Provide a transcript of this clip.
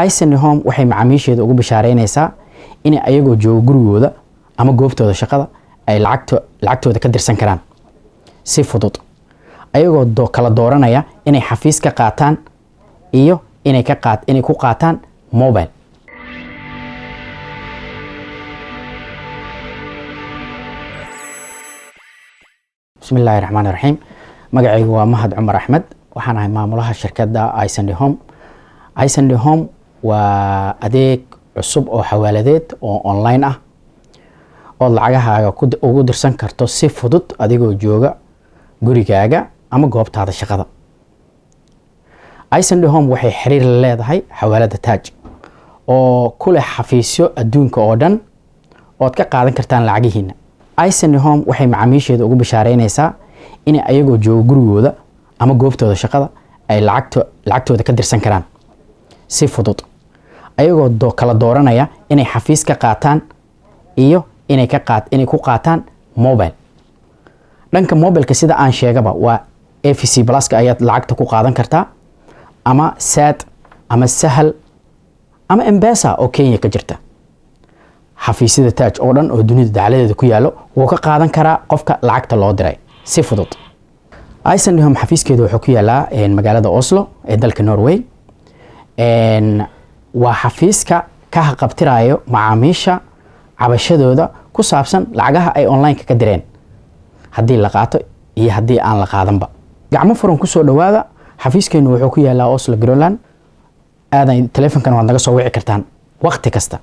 Isandi Home waxay macaamiisheeda ugu bishaareynaysaa in ayagoo jooga gurigooda ama goobtooda shaqada ay lacagtooda ka dirsan karaan si fudud ayagoo kala dooranaya inay xafiis ka qaataan iyo inay ku qaataan mobile. Bismillahirrahmanirrahim. Magacaygu waa Mahad Cumar Axmed, waxaan ahay maamulaha shirkadda Isandi Home. Isandi Home waa adeeg cusub oo xawaaladeed oo online ah oo lacagahaaga ugu dirsan karto si fudud adigoo jooga gurigaaga ama goobtaada shaqada. Isandi Home waxay xiriir la leedahay xawaalada Taaj oo ku leh xafiisyo adduunka oo dhan oo ka qaadan kartaan lacagihiina. Isandi Home waxay macaamiisheeda ugu bishaareynaysaa in ayagoo jooga gurigooda ama goobtooda shaqada ay lacagtooda ka dirsan karaan si fudud ayagoo kala dooranaya inay xafiis ka qaataan iyo inay ku qaataan mobile. Dhanka mobile-ka sida aan sheegaba waa AVC Plus-ka ayaad lacagta ku qaadan kartaa ama Sad ama Sahal ama M-Pesa oo Kenya ka jirta. Xafiisyada Taaj oo dhan oo dunida dacaladeeda ku yaalo wuu ka qaadan karaa qofka lacagta loo diray si fudud. Isandi Home xafiiskeedu wuxuu ku yaalaa magaalada Oslo ee dalka Norway. Waa xafiiska ka haqabtirayo macaamiisha cabashadooda ku saabsan lacagaha ay online ka direen haddii la qaato iyo haddii aan la qaadanba. Gacmo furan ku soo dhawaada. Xafiiskeenu wuxuu ku yaalaa Oslo, Greenland. Telefonkan waad naga soo wici kartaan waqti kasta.